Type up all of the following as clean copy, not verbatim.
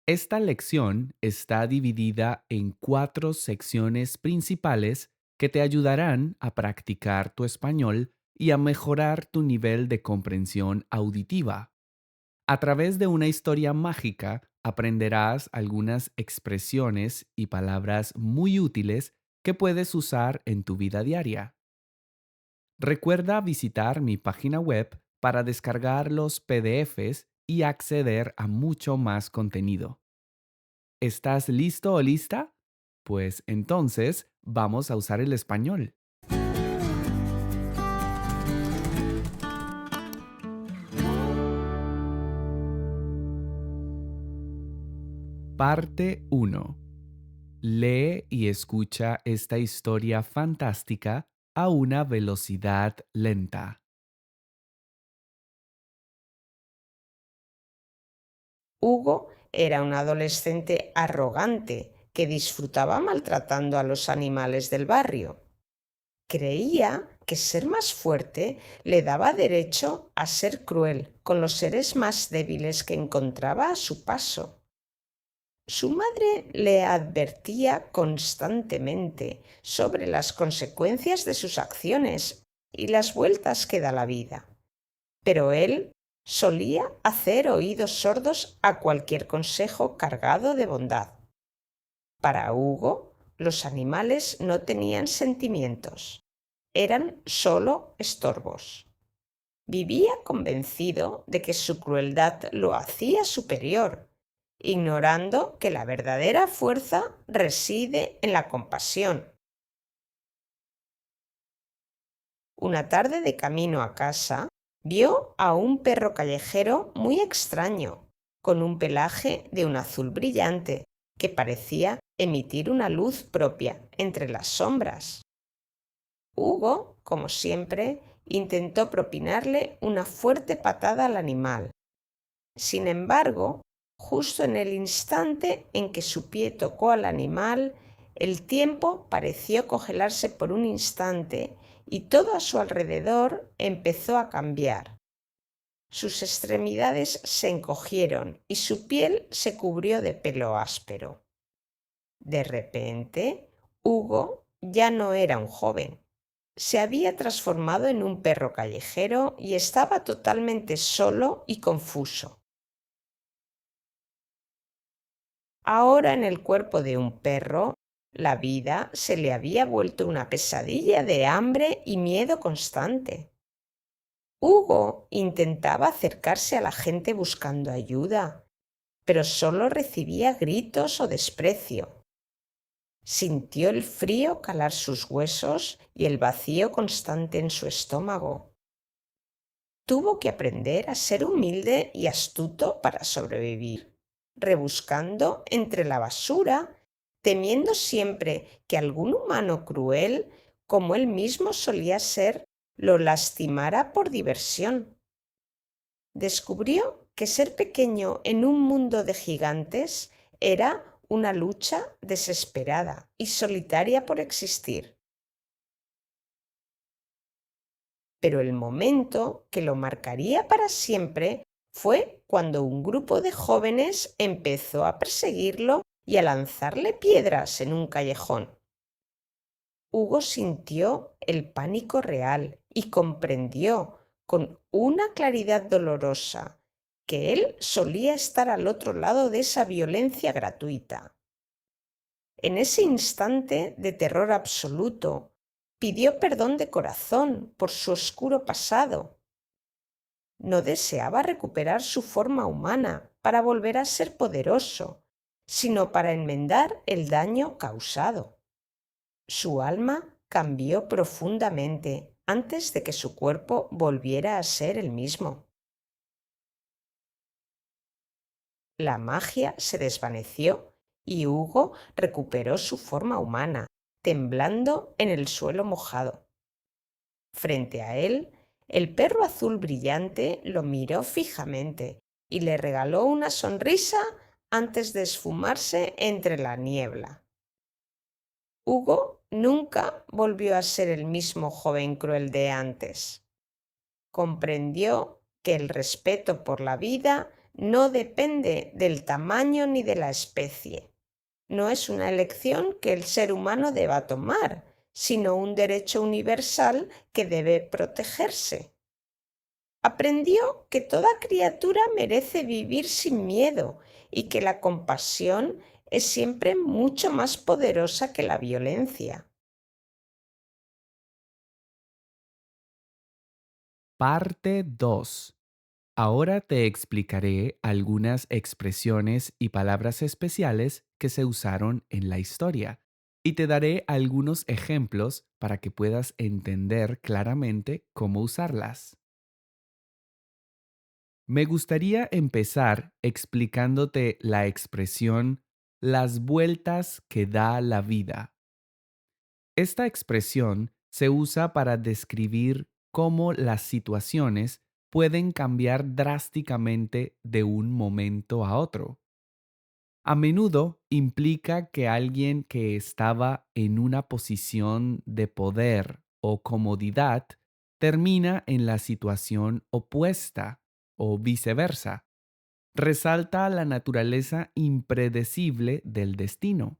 Esta lección está dividida en 4 secciones principales que te ayudarán a practicar tu español y a mejorar tu nivel de comprensión auditiva. A través de una historia mágica aprenderás algunas expresiones y palabras muy útiles que puedes usar en tu vida diaria. Recuerda visitar mi página web para descargar los PDFs y acceder a mucho más contenido. ¿Estás listo o lista? Pues entonces vamos a usar el español. Parte uno. Lee y escucha esta historia fantástica a una velocidad lenta. Hugo era un adolescente arrogante que disfrutaba maltratando a los animales del barrio. Creía que ser más fuerte le daba derecho a ser cruel con los seres más débiles que encontraba a su paso. Su madre le advertía constantemente sobre las consecuencias de sus acciones y las vueltas que da la vida, pero él solía hacer oídos sordos a cualquier consejo cargado de bondad. Para Hugo, los animales no tenían sentimientos, eran solo estorbos. Vivía convencido de que su crueldad lo hacía superior, ignorando que la verdadera fuerza reside en la compasión. Una tarde de camino a casa, vio a un perro callejero muy extraño, con un pelaje de un azul brillante que parecía emitir una luz propia entre las sombras. Hugo, como siempre, intentó propinarle una fuerte patada al animal. Sin embargo, justo en el instante en que su pie tocó al animal, el tiempo pareció congelarse por un instante y todo a su alrededor empezó a cambiar. Sus extremidades se encogieron y su piel se cubrió de pelo áspero. De repente, Hugo ya no era un joven. Se había transformado en un perro callejero y estaba totalmente solo y confuso. Ahora en el cuerpo de un perro, la vida se le había vuelto una pesadilla de hambre y miedo constante. Hugo intentaba acercarse a la gente buscando ayuda, pero solo recibía gritos o desprecio. Sintió el frío calar sus huesos y el vacío constante en su estómago. Tuvo que aprender a ser humilde y astuto para sobrevivir, rebuscando entre la basura, temiendo siempre que algún humano cruel, como él mismo solía ser, lo lastimara por diversión. Descubrió que ser pequeño en un mundo de gigantes era una lucha desesperada y solitaria por existir. Pero el momento que lo marcaría para siempre fue cuando un grupo de jóvenes empezó a perseguirlo y a lanzarle piedras en un callejón. Hugo sintió el pánico real y comprendió con una claridad dolorosa que él solía estar al otro lado de esa violencia gratuita. En ese instante de terror absoluto, pidió perdón de corazón por su oscuro pasado. No deseaba recuperar su forma humana para volver a ser poderoso, sino para enmendar el daño causado. Su alma cambió profundamente antes de que su cuerpo volviera a ser el mismo. La magia se desvaneció y Hugo recuperó su forma humana, temblando en el suelo mojado. Frente a él, el perro azul brillante lo miró fijamente y le regaló una sonrisa antes de esfumarse entre la niebla. Hugo nunca volvió a ser el mismo joven cruel de antes. Comprendió que el respeto por la vida no depende del tamaño ni de la especie. No es una elección que el ser humano deba tomar, sino un derecho universal que debe protegerse. Aprendió que toda criatura merece vivir sin miedo y que la compasión es siempre mucho más poderosa que la violencia. Parte 2. Ahora te explicaré algunas expresiones y palabras especiales que se usaron en la historia y te daré algunos ejemplos para que puedas entender claramente cómo usarlas. Me gustaría empezar explicándote la expresión las vueltas que da la vida. Esta expresión se usa para describir cómo las situaciones pueden cambiar drásticamente de un momento a otro. A menudo implica que alguien que estaba en una posición de poder o comodidad termina en la situación opuesta o viceversa. Resalta la naturaleza impredecible del destino.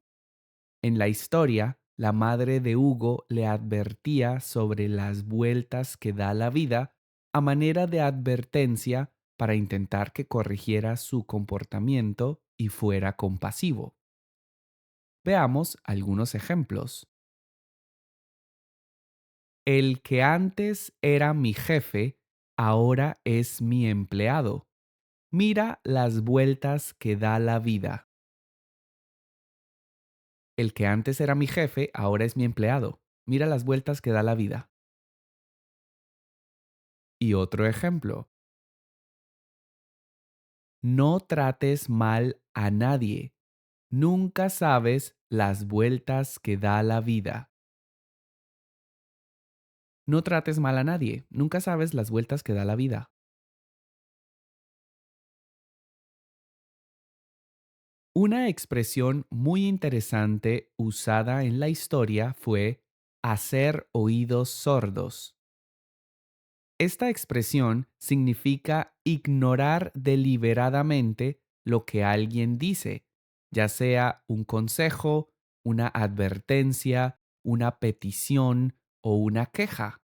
En la historia, la madre de Hugo le advertía sobre las vueltas que da la vida a manera de advertencia para intentar que corrigiera su comportamiento y fuera compasivo. Veamos algunos ejemplos. El que antes era mi jefe, ahora es mi empleado. Mira las vueltas que da la vida. El que antes era mi jefe, ahora es mi empleado. Mira las vueltas que da la vida. Y otro ejemplo, no trates mal a nadie. Nunca sabes las vueltas que da la vida. No trates mal a nadie. Nunca sabes las vueltas que da la vida. Una expresión muy interesante usada en la historia fue hacer oídos sordos. Esta expresión significa ignorar deliberadamente lo que alguien dice, ya sea un consejo, una advertencia, una petición o una queja.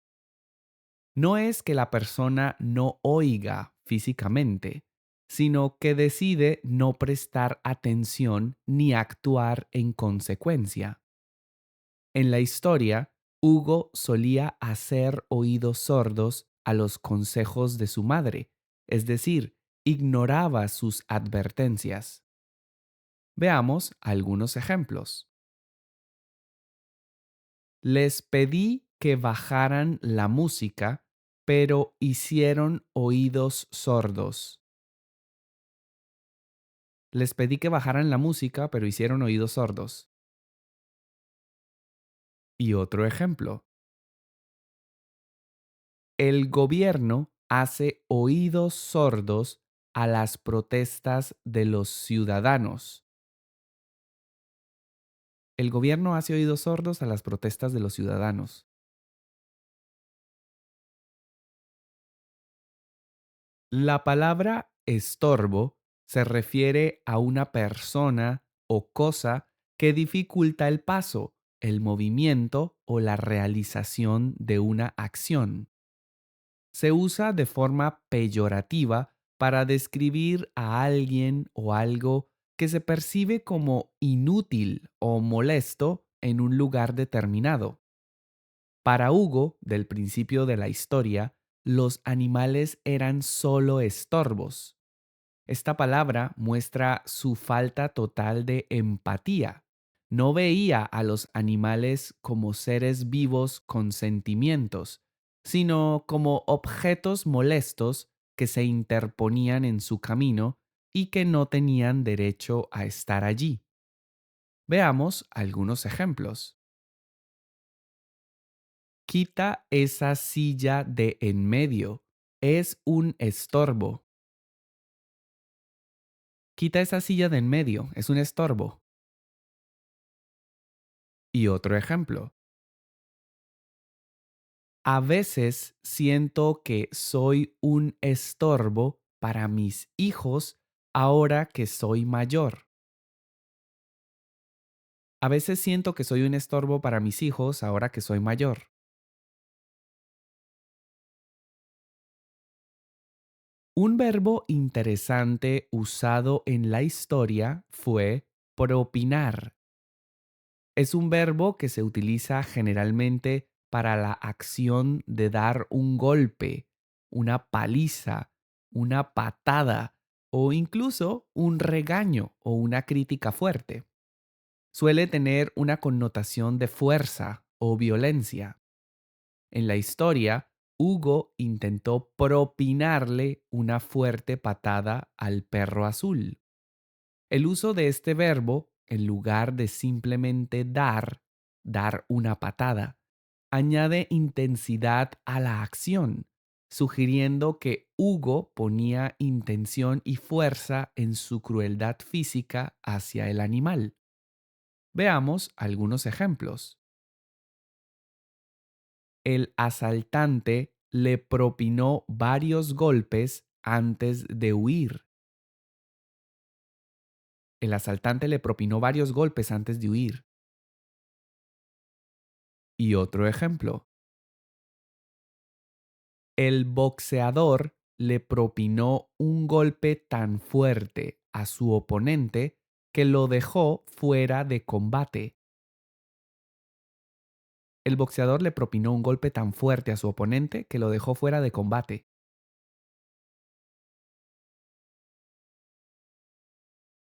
No es que la persona no oiga físicamente, sino que decide no prestar atención ni actuar en consecuencia. En la historia, Hugo solía hacer oídos sordos a los consejos de su madre, es decir, ignoraba sus advertencias. Veamos algunos ejemplos. Les pedí que bajaran la música, pero hicieron oídos sordos. Les pedí que bajaran la música, pero hicieron oídos sordos. Y otro ejemplo. El gobierno hace oídos sordos a las protestas de los ciudadanos. El gobierno hace oídos sordos a las protestas de los ciudadanos. La palabra estorbo se refiere a una persona o cosa que dificulta el paso, el movimiento o la realización de una acción. Se usa de forma peyorativa para describir a alguien o algo que se percibe como inútil o molesto en un lugar determinado. Para Hugo, del principio de la historia, los animales eran solo estorbos. Esta palabra muestra su falta total de empatía. No veía a los animales como seres vivos con sentimientos, sino como objetos molestos que se interponían en su camino y que no tenían derecho a estar allí. Veamos algunos ejemplos. Quita esa silla de en medio. Es un estorbo. Quita esa silla de en medio. Es un estorbo. Y otro ejemplo. A veces siento que soy un estorbo para mis hijos ahora que soy mayor. A veces siento que soy un estorbo para mis hijos ahora que soy mayor. Un verbo interesante usado en la historia fue propinar. Es un verbo que se utiliza generalmente para la acción de dar un golpe, una paliza, una patada o incluso un regaño o una crítica fuerte. Suele tener una connotación de fuerza o violencia. En la historia, Hugo intentó propinarle una fuerte patada al perro azul. El uso de este verbo, en lugar de simplemente dar una patada, añade intensidad a la acción, sugiriendo que Hugo ponía intención y fuerza en su crueldad física hacia el animal. Veamos algunos ejemplos. El asaltante le propinó varios golpes antes de huir. El asaltante le propinó varios golpes antes de huir. Y otro ejemplo. El boxeador le propinó un golpe tan fuerte a su oponente que lo dejó fuera de combate. El boxeador le propinó un golpe tan fuerte a su oponente que lo dejó fuera de combate.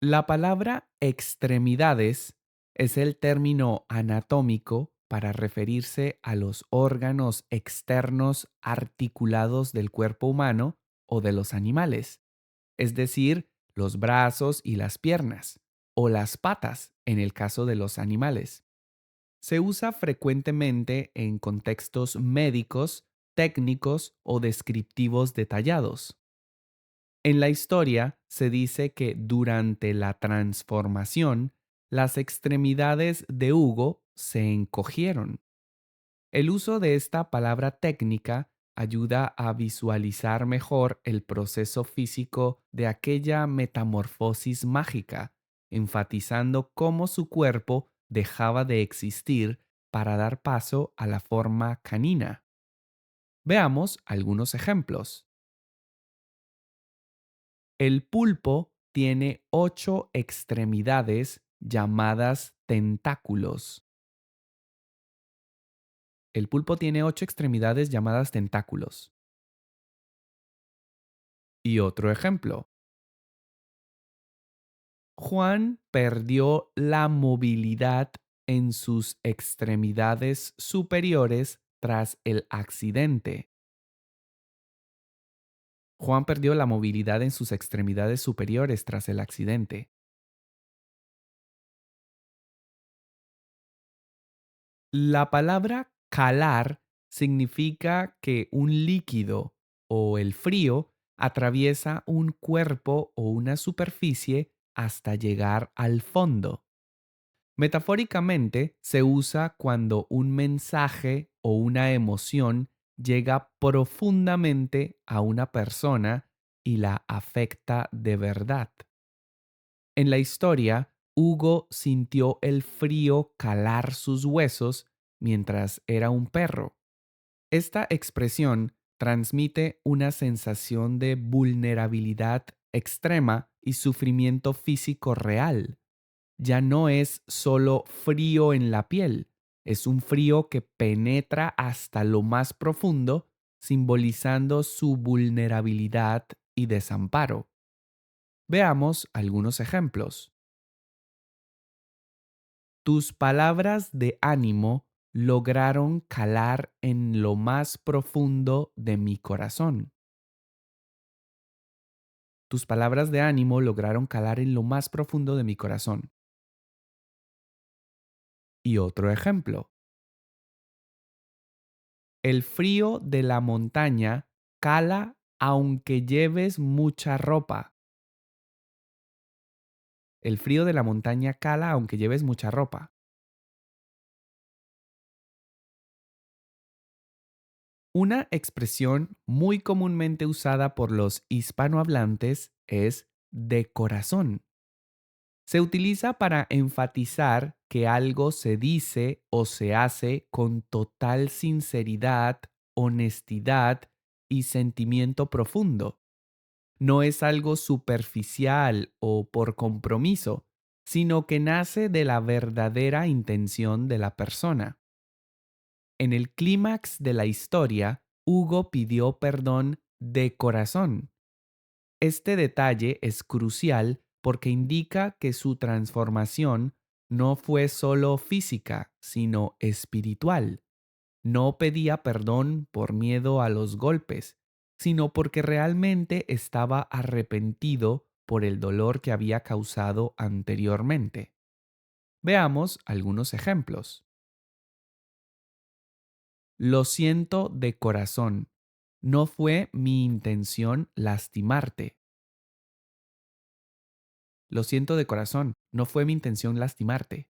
La palabra extremidades es el término anatómico para referirse a los órganos externos articulados del cuerpo humano o de los animales, es decir, los brazos y las piernas, o las patas en el caso de los animales. Se usa frecuentemente en contextos médicos, técnicos o descriptivos detallados. En la historia se dice que durante la transformación, las extremidades de Hugo se encogieron. El uso de esta palabra técnica ayuda a visualizar mejor el proceso físico de aquella metamorfosis mágica, enfatizando cómo su cuerpo dejaba de existir para dar paso a la forma canina. Veamos algunos ejemplos. El pulpo tiene 8 extremidades llamadas tentáculos. El pulpo tiene 8 extremidades llamadas tentáculos. Y otro ejemplo. Juan perdió la movilidad en sus extremidades superiores tras el accidente. Juan perdió la movilidad en sus extremidades superiores tras el accidente. La palabra calar significa que un líquido o el frío atraviesa un cuerpo o una superficie hasta llegar al fondo. Metafóricamente se usa cuando un mensaje o una emoción llega profundamente a una persona y la afecta de verdad. En la historia, Hugo sintió el frío calar sus huesos mientras era un perro. Esta expresión transmite una sensación de vulnerabilidad extrema y sufrimiento físico real. Ya no es solo frío en la piel, es un frío que penetra hasta lo más profundo, simbolizando su vulnerabilidad y desamparo. Veamos algunos ejemplos. Tus palabras de ánimo lograron calar en lo más profundo de mi corazón. Tus palabras de ánimo lograron calar en lo más profundo de mi corazón. Y otro ejemplo. El frío de la montaña cala aunque lleves mucha ropa. El frío de la montaña cala aunque lleves mucha ropa. Una expresión muy comúnmente usada por los hispanohablantes es de corazón. Se utiliza para enfatizar que algo se dice o se hace con total sinceridad, honestidad y sentimiento profundo. No es algo superficial o por compromiso, sino que nace de la verdadera intención de la persona. En el clímax de la historia, Hugo pidió perdón de corazón. Este detalle es crucial porque indica que su transformación no fue solo física, sino espiritual. No pedía perdón por miedo a los golpes, sino porque realmente estaba arrepentido por el dolor que había causado anteriormente. Veamos algunos ejemplos. Lo siento de corazón. No fue mi intención lastimarte. Lo siento de corazón. No fue mi intención lastimarte.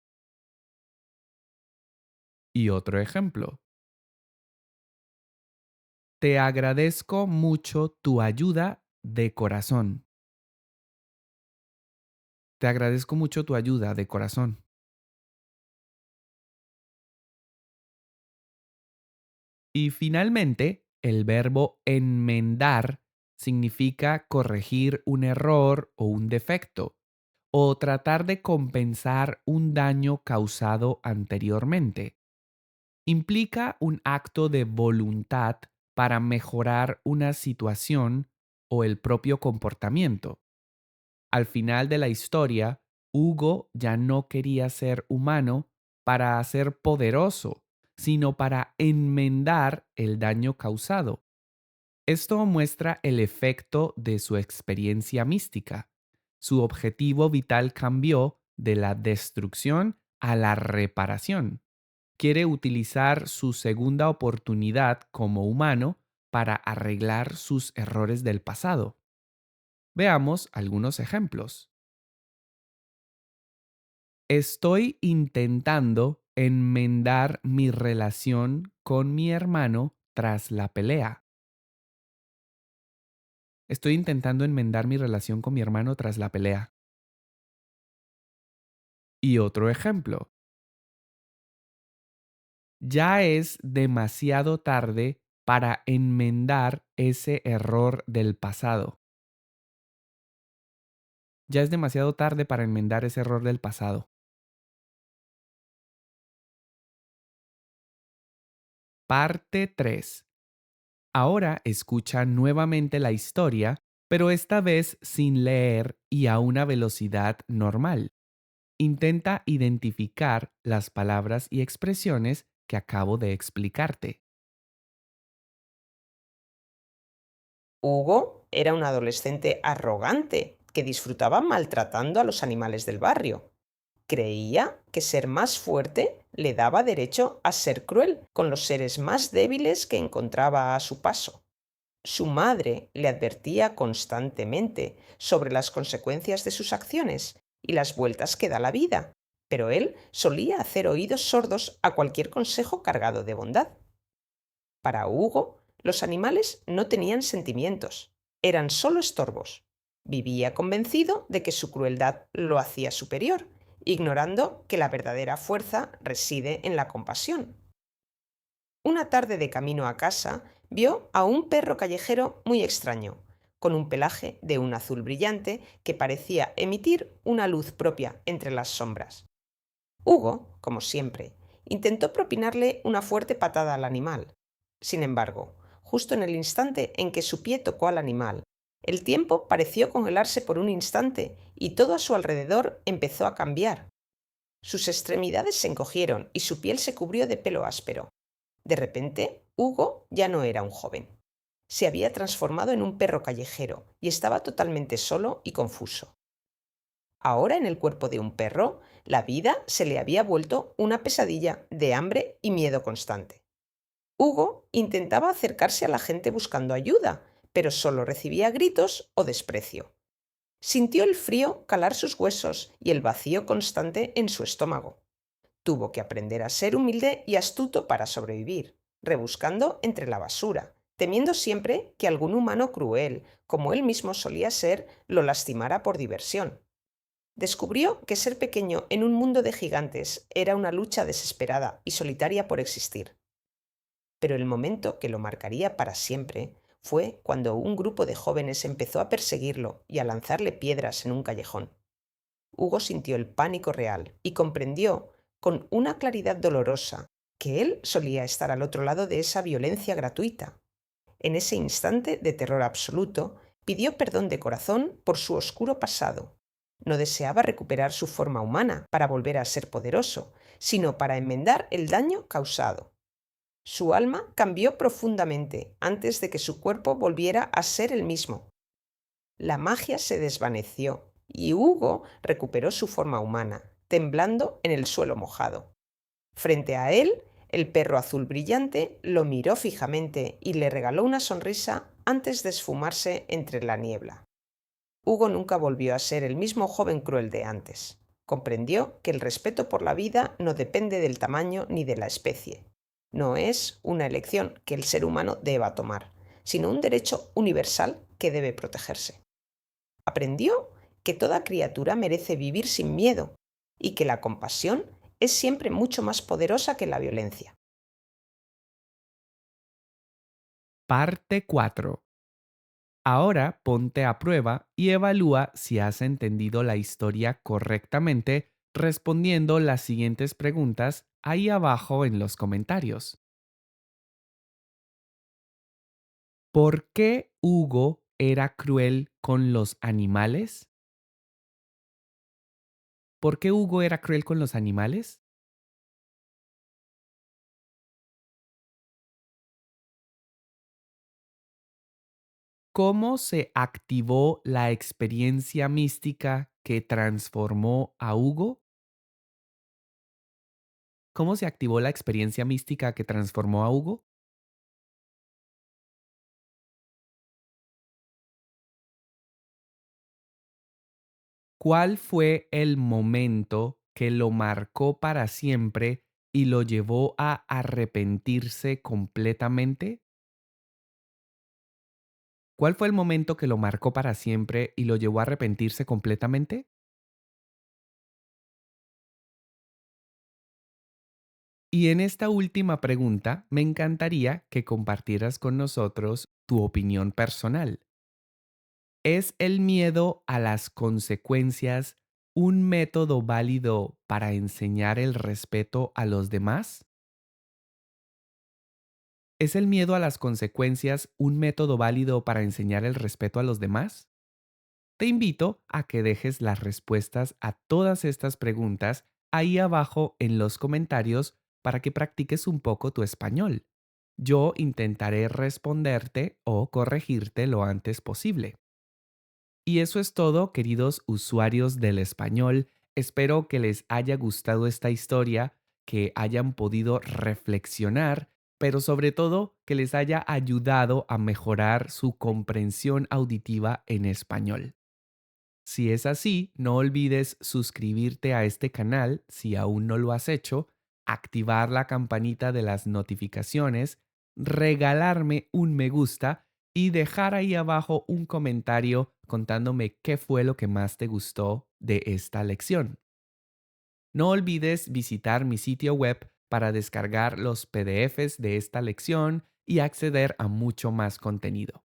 Y otro ejemplo. Te agradezco mucho tu ayuda de corazón. Te agradezco mucho tu ayuda de corazón. Y finalmente, el verbo enmendar significa corregir un error o un defecto, o tratar de compensar un daño causado anteriormente. Implica un acto de voluntad para mejorar una situación o el propio comportamiento. Al final de la historia, Hugo ya no quería ser humano para ser poderoso, sino para enmendar el daño causado. Esto muestra el efecto de su experiencia mística. Su objetivo vital cambió de la destrucción a la reparación. Quiere utilizar su segunda oportunidad como humano para arreglar sus errores del pasado. Veamos algunos ejemplos. Estoy intentando enmendar mi relación con mi hermano tras la pelea. Estoy intentando enmendar mi relación con mi hermano tras la pelea. Y otro ejemplo. Ya es demasiado tarde para enmendar ese error del pasado. Ya es demasiado tarde para enmendar ese error del pasado. Parte 3. Ahora escucha nuevamente la historia, pero esta vez sin leer y a una velocidad normal. Intenta identificar las palabras y expresiones que acabo de explicarte. Hugo era un adolescente arrogante que disfrutaba maltratando a los animales del barrio. Creía que ser más fuerte le daba derecho a ser cruel con los seres más débiles que encontraba a su paso. Su madre le advertía constantemente sobre las consecuencias de sus acciones y las vueltas que da la vida, pero él solía hacer oídos sordos a cualquier consejo cargado de bondad. Para Hugo, los animales no tenían sentimientos, eran solo estorbos. Vivía convencido de que su crueldad lo hacía superior, ignorando que la verdadera fuerza reside en la compasión. Una tarde de camino a casa, vio a un perro callejero muy extraño, con un pelaje de un azul brillante que parecía emitir una luz propia entre las sombras. Hugo, como siempre, intentó propinarle una fuerte patada al animal. Sin embargo, justo en el instante en que su pie tocó al animal, el tiempo pareció congelarse por un instante y todo a su alrededor empezó a cambiar. Sus extremidades se encogieron y su piel se cubrió de pelo áspero. De repente, Hugo ya no era un joven. Se había transformado en un perro callejero y estaba totalmente solo y confuso. Ahora, en el cuerpo de un perro, la vida se le había vuelto una pesadilla de hambre y miedo constante. Hugo intentaba acercarse a la gente buscando ayuda, pero solo recibía gritos o desprecio. Sintió el frío calar sus huesos y el vacío constante en su estómago. Tuvo que aprender a ser humilde y astuto para sobrevivir, rebuscando entre la basura, temiendo siempre que algún humano cruel, como él mismo solía ser, lo lastimara por diversión. Descubrió que ser pequeño en un mundo de gigantes era una lucha desesperada y solitaria por existir. Pero el momento que lo marcaría para siempre fue cuando un grupo de jóvenes empezó a perseguirlo y a lanzarle piedras en un callejón. Hugo sintió el pánico real y comprendió, con una claridad dolorosa, que él solía estar al otro lado de esa violencia gratuita. En ese instante de terror absoluto, pidió perdón de corazón por su oscuro pasado. No deseaba recuperar su forma humana para volver a ser poderoso, sino para enmendar el daño causado. Su alma cambió profundamente antes de que su cuerpo volviera a ser el mismo. La magia se desvaneció y Hugo recuperó su forma humana, temblando en el suelo mojado. Frente a él, el perro azul brillante lo miró fijamente y le regaló una sonrisa antes de esfumarse entre la niebla. Hugo nunca volvió a ser el mismo joven cruel de antes. Comprendió que el respeto por la vida no depende del tamaño ni de la especie. No es una elección que el ser humano deba tomar, sino un derecho universal que debe protegerse. Aprendió que toda criatura merece vivir sin miedo y que la compasión es siempre mucho más poderosa que la violencia. Parte 4. Ahora ponte a prueba y evalúa si has entendido la historia correctamente respondiendo las siguientes preguntas ahí abajo en los comentarios. ¿Por qué Hugo era cruel con los animales? ¿Por qué Hugo era cruel con los animales? ¿Cómo se activó la experiencia mística que transformó a Hugo? ¿Cómo se activó la experiencia mística que transformó a Hugo? ¿Cuál fue el momento que lo marcó para siempre y lo llevó a arrepentirse completamente? ¿Cuál fue el momento que lo marcó para siempre y lo llevó a arrepentirse completamente? Y en esta última pregunta, me encantaría que compartieras con nosotros tu opinión personal. ¿Es el miedo a las consecuencias un método válido para enseñar el respeto a los demás? ¿Es el miedo a las consecuencias un método válido para enseñar el respeto a los demás? Te invito a que dejes las respuestas a todas estas preguntas ahí abajo en los comentarios para que practiques un poco tu español. Yo intentaré responderte o corregirte lo antes posible. Y eso es todo, queridos usuarios del español. Espero que les haya gustado esta historia, que hayan podido reflexionar, pero sobre todo que les haya ayudado a mejorar su comprensión auditiva en español. Si es así, no olvides suscribirte a este canal si aún no lo has hecho, activar la campanita de las notificaciones, regalarme un me gusta y dejar ahí abajo un comentario contándome qué fue lo que más te gustó de esta lección. No olvides visitar mi sitio web para descargar los PDFs de esta lección y acceder a mucho más contenido.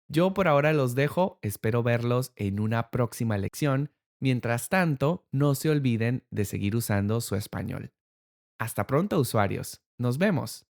Yo por ahora los dejo, espero verlos en una próxima lección. Mientras tanto, no se olviden de seguir usando su español. Hasta pronto, usuarios. Nos vemos.